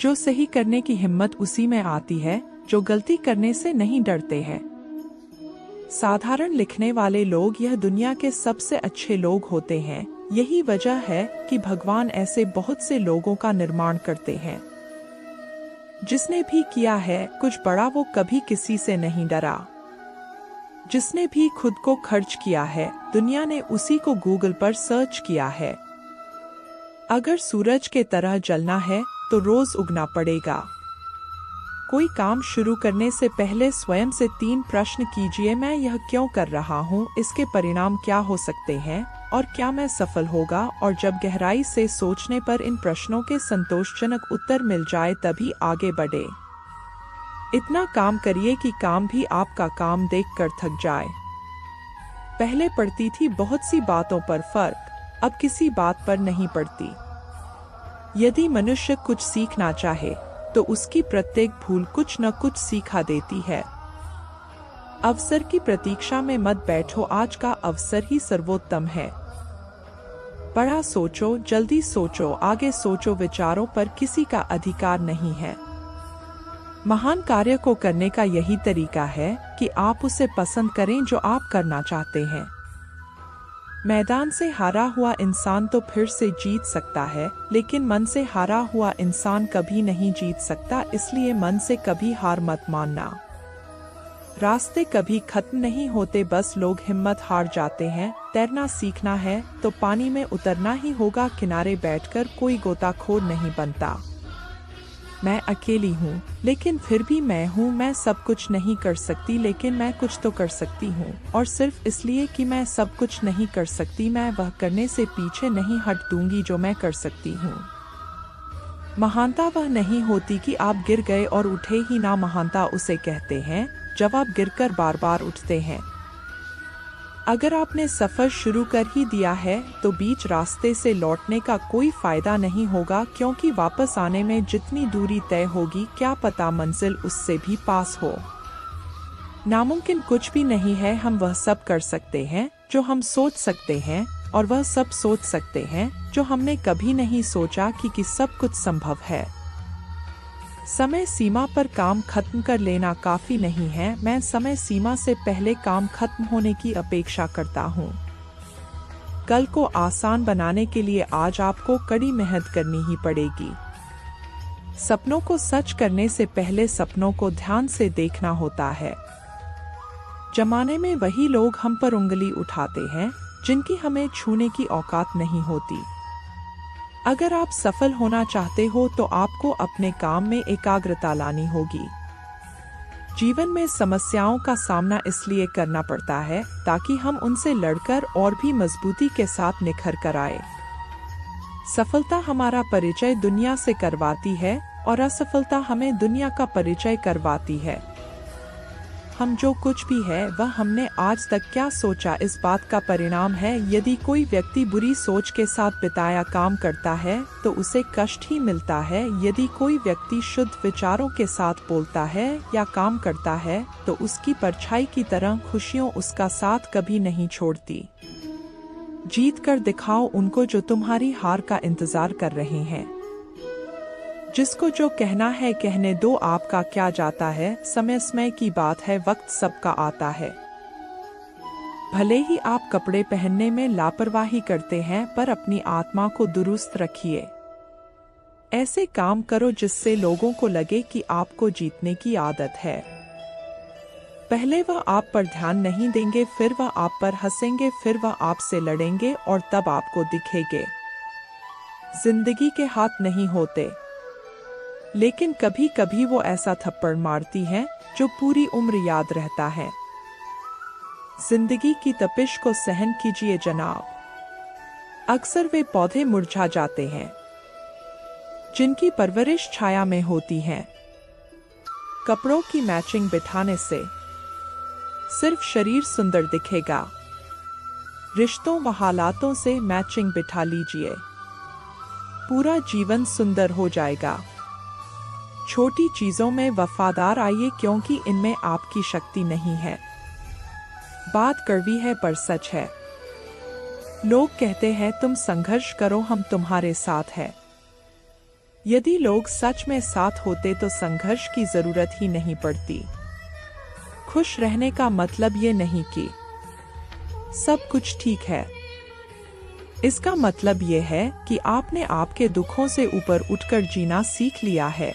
जो सही करने की हिम्मत उसी में आती है जो गलती करने से नहीं डरते हैं। साधारण लिखने वाले लोग यह दुनिया के सबसे अच्छे लोग होते हैं। यही वजह है कि भगवान ऐसे बहुत से लोगों का निर्माण करते हैं। जिसने भी किया है कुछ बड़ा वो कभी किसी से नहीं डरा। जिसने भी खुद को खर्च किया है दुनिया ने उसी को गूगल पर सर्च किया है। अगर सूरज के तरह जलना है तो रोज उगना पड़ेगा। कोई काम शुरू करने से पहले स्वयं से 3 प्रश्न कीजिए। मैं यह क्यों कर रहा हूँ, इसके परिणाम क्या हो सकते हैं और क्या मैं सफल होगा। और जब गहराई से सोचने पर इन प्रश्नों के संतोषजनक उत्तर मिल जाए तभी आगे बढ़े। इतना काम करिए कि काम भी आपका काम देखकर थक जाए। पहले पड़ती थी बहुत सी बातों पर फर्क, अब किसी बात पर नहीं पड़ती। यदि मनुष्य कुछ सीखना चाहे तो उसकी प्रत्येक भूल कुछ न कुछ सिखा देती है। अवसर की प्रतीक्षा में मत बैठो, आज का अवसर ही सर्वोत्तम है। बड़ा सोचो, जल्दी सोचो, आगे सोचो, विचारों पर किसी का अधिकार नहीं है। महान कार्य को करने का यही तरीका है कि आप उसे पसंद करें जो आप करना चाहते हैं। मैदान से हारा हुआ इंसान तो फिर से जीत सकता है, लेकिन मन से हारा हुआ इंसान कभी नहीं जीत सकता। इसलिए मन से कभी हार मत मानना। रास्ते कभी खत्म नहीं होते, बस लोग हिम्मत हार जाते हैं। तैरना सीखना है तो पानी में उतरना ही होगा, किनारे बैठकर कोई गोताखोर नहीं बनता। मैं अकेली हूँ लेकिन फिर भी मैं हूँ। मैं सब कुछ नहीं कर सकती लेकिन मैं कुछ तो कर सकती हूँ, और सिर्फ इसलिए कि मैं सब कुछ नहीं कर सकती मैं वह करने से पीछे नहीं हट दूंगी जो मैं कर सकती हूँ। महानता वह नहीं होती कि आप गिर गए और उठे ही ना, महानता उसे कहते हैं जब आप गिरकर बार बार उठते हैं। अगर आपने सफर शुरू कर ही दिया है तो बीच रास्ते से लौटने का कोई फायदा नहीं होगा, क्योंकि वापस आने में जितनी दूरी तय होगी क्या पता मंजिल उससे भी पास हो। नामुमकिन कुछ भी नहीं है। हम वह सब कर सकते हैं जो हम सोच सकते हैं, और वह सब सोच सकते हैं जो हमने कभी नहीं सोचा कि सब कुछ संभव है। समय सीमा पर काम खत्म कर लेना काफी नहीं है। मैं समय सीमा से पहले काम खत्म होने की अपेक्षा करता हूँ। कल को आसान बनाने के लिए आज आपको कड़ी मेहनत करनी ही पड़ेगी। सपनों को सच करने से पहले सपनों को ध्यान से देखना होता है। जमाने में वही लोग हम पर उंगली उठाते हैं जिनकी हमें छूने की औकात नहीं होती। अगर आप सफल होना चाहते हो तो आपको अपने काम में एकाग्रता लानी होगी। जीवन में समस्याओं का सामना इसलिए करना पड़ता है ताकि हम उनसे लड़कर और भी मजबूती के साथ निखर कर आए। सफलता हमारा परिचय दुनिया से करवाती है और असफलता हमें दुनिया का परिचय करवाती है। हम जो कुछ भी है वह हमने आज तक क्या सोचा इस बात का परिणाम है। यदि कोई व्यक्ति बुरी सोच के साथ बिताया काम करता है तो उसे कष्ट ही मिलता है। यदि कोई व्यक्ति शुद्ध विचारों के साथ बोलता है या काम करता है तो उसकी परछाई की तरह खुशियाँ उसका साथ कभी नहीं छोड़ती। जीत कर दिखाओ उनको जो तुम्हारी हार का इंतजार कर रहे हैं। जिसको जो कहना है कहने दो, आपका क्या जाता है। समय समय की बात है, वक्त सबका आता है। भले ही आप कपड़े पहनने में लापरवाही करते हैं पर अपनी आत्मा को दुरुस्त रखिए। ऐसे काम करो जिससे लोगों को लगे कि आपको जीतने की आदत है। पहले वह आप पर ध्यान नहीं देंगे, फिर वह आप पर हंसेंगे, फिर वह आपसे लड़ेंगे और तब आपको दिखेंगे। जिंदगी के हाथ नहीं होते, लेकिन कभी कभी वो ऐसा थप्पड़ मारती है जो पूरी उम्र याद रहता है। जिंदगी की तपिश को सहन कीजिए जनाब। अक्सर वे पौधे मुरझा जाते हैं जिनकी परवरिश छाया में होती है। कपड़ों की मैचिंग बिठाने से सिर्फ शरीर सुंदर दिखेगा। रिश्तों व हालातों से मैचिंग बिठा लीजिए, पूरा जीवन सुंदर हो जाएगा। छोटी चीजों में वफादार आइए क्योंकि इनमें आपकी शक्ति नहीं है। बात कड़वी है पर सच है। लोग कहते हैं तुम संघर्ष करो, हम तुम्हारे साथ हैं। यदि लोग सच में साथ होते तो संघर्ष की जरूरत ही नहीं पड़ती। खुश रहने का मतलब ये नहीं कि सब कुछ ठीक है। इसका मतलब ये है कि आपने आपके दुखों से ऊपर उठकर जीना सीख लिया है।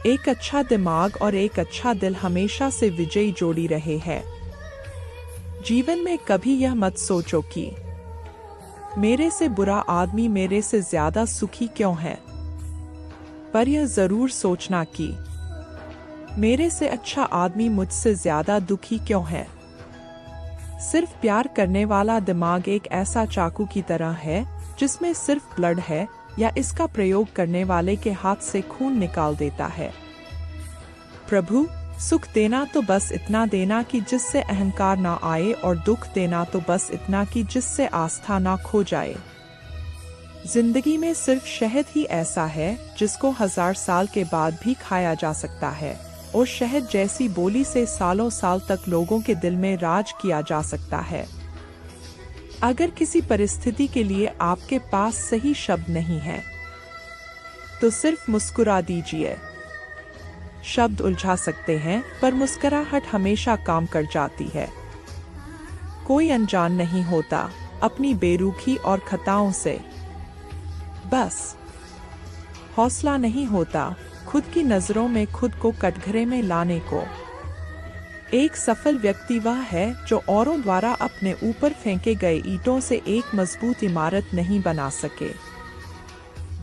एक अच्छा दिमाग और एक अच्छा दिल हमेशा से विजयी जोड़ी रहे हैं। जीवन में कभी यह मत सोचो कि मेरे से बुरा आदमी मेरे से ज्यादा सुखी क्यों है, पर यह जरूर सोचना कि मेरे से अच्छा आदमी मुझसे ज्यादा दुखी क्यों है। सिर्फ प्यार करने वाला दिमाग एक ऐसा चाकू की तरह है जिसमें सिर्फ ब्लड है, या इसका प्रयोग करने वाले के हाथ से खून निकाल देता है। प्रभु, सुख देना तो बस इतना देना कि जिससे अहंकार ना आए, और दुख देना तो बस इतना कि जिससे आस्था ना खो जाए। जिंदगी में सिर्फ शहद ही ऐसा है जिसको 1000 साल के बाद भी खाया जा सकता है, और शहद जैसी बोली से सालों साल तक लोगों के दिल में राज किया जा सकता है। अगर किसी परिस्थिति के लिए आपके पास सही शब्द नहीं है तो सिर्फ मुस्कुरा दीजिए। शब्द उलझा सकते हैं, पर मुस्कुराहट हमेशा काम कर जाती है। कोई अनजान नहीं होता अपनी बेरुखी और खताओं से। बस हौसला नहीं होता खुद की नजरों में खुद को कटघरे में लाने को। एक सफल व्यक्ति वह है जो औरों द्वारा अपने ऊपर फेंके गए ईंटों से एक मजबूत इमारत नहीं बना सके।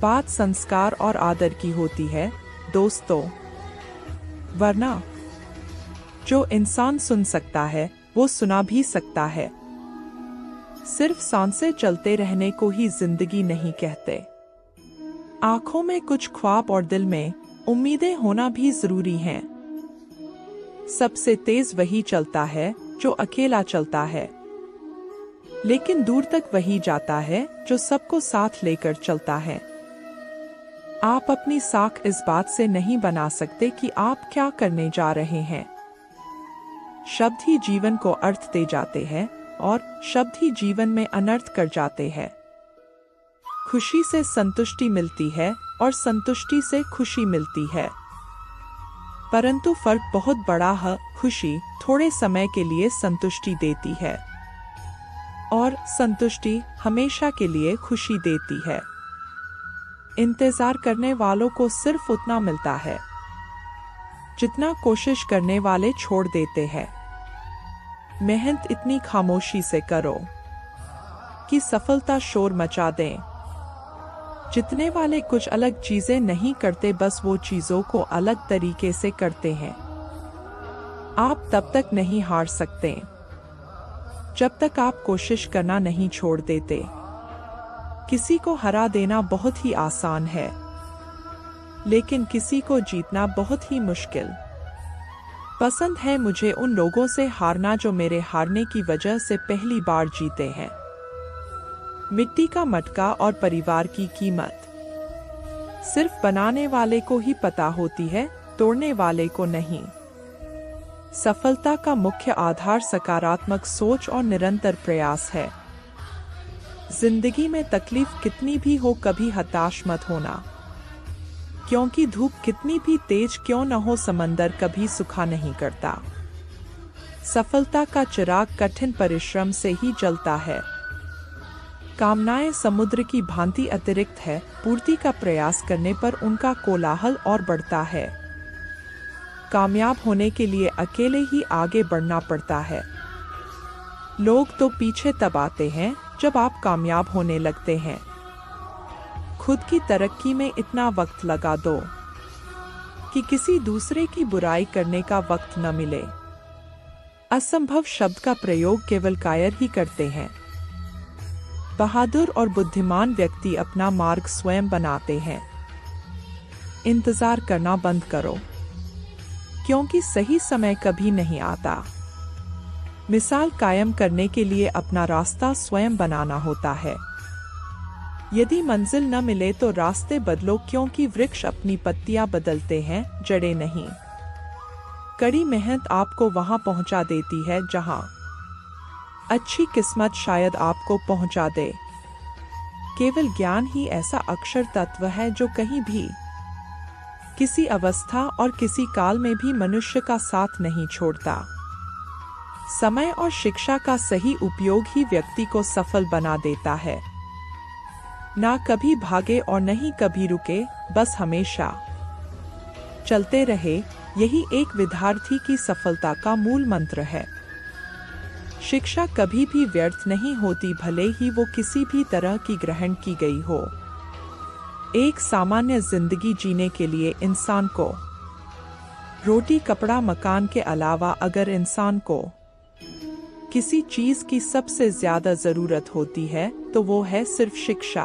बात संस्कार और आदर की होती है दोस्तों, वरना जो इंसान सुन सकता है वो सुना भी सकता है। सिर्फ सांसें चलते रहने को ही जिंदगी नहीं कहते। आंखों में कुछ ख्वाब और दिल में उम्मीदें होना भी जरूरी हैं। सबसे तेज वही चलता है जो अकेला चलता है, लेकिन दूर तक वही जाता है जो सबको साथ लेकर चलता है। आप अपनी साख इस बात से नहीं बना सकते कि आप क्या करने जा रहे हैं। शब्द ही जीवन को अर्थ दे जाते हैं, और शब्द ही जीवन में अनर्थ कर जाते हैं। खुशी से संतुष्टि मिलती है और संतुष्टि से खुशी मिलती है, परंतु फर्क बहुत बड़ा है। खुशी थोड़े समय के लिए संतुष्टि देती है, और संतुष्टि हमेशा के लिए खुशी देती है। इंतजार करने वालों को सिर्फ उतना मिलता है जितना कोशिश करने वाले छोड़ देते हैं। मेहनत इतनी खामोशी से करो कि सफलता शोर मचा दे। जितने वाले कुछ अलग चीजें नहीं करते, बस वो चीजों को अलग तरीके से करते हैं। आप तब तक नहीं हार सकते जब तक आप कोशिश करना नहीं छोड़ देते। किसी को हरा देना बहुत ही आसान है, लेकिन किसी को जीतना बहुत ही मुश्किल। पसंद है मुझे उन लोगों से हारना जो मेरे हारने की वजह से पहली बार जीते हैं। मिट्टी का मटका और परिवार की कीमत सिर्फ बनाने वाले को ही पता होती है, तोड़ने वाले को नहीं। सफलता का मुख्य आधार सकारात्मक सोच और निरंतर प्रयास है। जिंदगी में तकलीफ कितनी भी हो, कभी हताश मत होना, क्योंकि धूप कितनी भी तेज क्यों न हो, समंदर कभी सूखा नहीं करता। सफलता का चिराग कठिन परिश्रम से ही जलता है। कामनाएं समुद्र की भांति अतिरिक्त है, पूर्ति का प्रयास करने पर उनका कोलाहल और बढ़ता है। कामयाब होने के लिए अकेले ही आगे बढ़ना पड़ता है। लोग तो पीछे तब आते हैं जब आप कामयाब होने लगते हैं। खुद की तरक्की में इतना वक्त लगा दो कि किसी दूसरे की बुराई करने का वक्त न मिले। असंभव शब्द का प्रयोग केवल कायर ही करते हैं। बहादुर और बुद्धिमान व्यक्ति अपना मार्ग स्वयं बनाते हैं। इंतजार करना बंद करो, क्योंकि सही समय कभी नहीं आता। मिसाल कायम करने के लिए अपना रास्ता स्वयं बनाना होता है। यदि मंजिल न मिले तो रास्ते बदलो, क्योंकि वृक्ष अपनी पत्तियां बदलते हैं, जड़ें नहीं। कड़ी मेहनत आपको वहां पहुंचा देती है जहां अच्छी किस्मत शायद आपको पहुंचा दे। केवल ज्ञान ही ऐसा अक्षर तत्व है जो कहीं भी, किसी अवस्था और किसी काल में भी मनुष्य का साथ नहीं छोड़ता। समय और शिक्षा का सही उपयोग ही व्यक्ति को सफल बना देता है। ना कभी भागे और नहीं कभी रुके, बस हमेशा चलते रहे, यही एक विद्यार्थी की सफलता का मूल मंत्र है। शिक्षा कभी भी व्यर्थ नहीं होती, भले ही वो किसी भी तरह की ग्रहण की गई हो। एक सामान्य जिंदगी जीने के लिए इंसान को रोटी कपड़ा मकान के अलावा अगर इंसान को किसी चीज की सबसे ज्यादा जरूरत होती है तो वो है सिर्फ शिक्षा।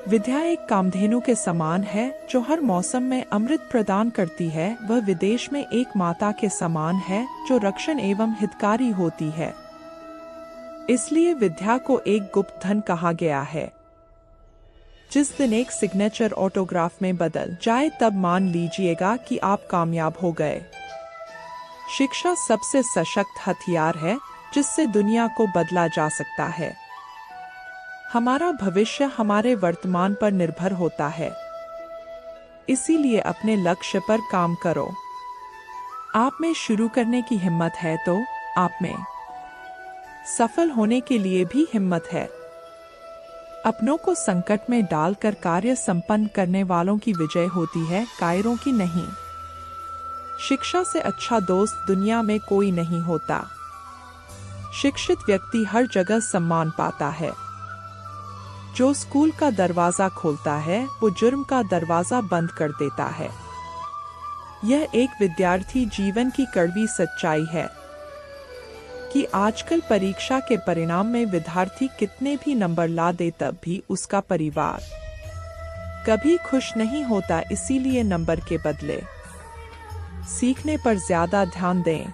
विद्या एक कामधेनु के समान है जो हर मौसम में अमृत प्रदान करती है। वह विदेश में एक माता के समान है जो रक्षण एवं हितकारी होती है। इसलिए विद्या को एक गुप्त धन कहा गया है। जिस दिन एक सिग्नेचर ऑटोग्राफ में बदल जाए तब मान लीजिएगा कि आप कामयाब हो गए। शिक्षा सबसे सशक्त हथियार है जिससे दुनिया को बदला जा सकता है। हमारा भविष्य हमारे वर्तमान पर निर्भर होता है। इसीलिए अपने लक्ष्य पर काम करो। आप में शुरू करने की हिम्मत है तो आप में सफल होने के लिए भी हिम्मत है। अपनों को संकट में डालकर कार्य संपन्न करने वालों की विजय होती है, कायरों की नहीं। शिक्षा से अच्छा दोस्त दुनिया में कोई नहीं होता। शिक्षित व्यक्ति हर जगह सम्मान पाता है। जो स्कूल का दरवाजा खोलता है वो जुर्म का दरवाजा बंद कर देता है। यह एक विद्यार्थी जीवन की कड़वी सच्चाई है कि आजकल परीक्षा के परिणाम में विद्यार्थी कितने भी नंबर ला दे तब भी उसका परिवार कभी खुश नहीं होता। इसीलिए नंबर के बदले सीखने पर ज्यादा ध्यान दें।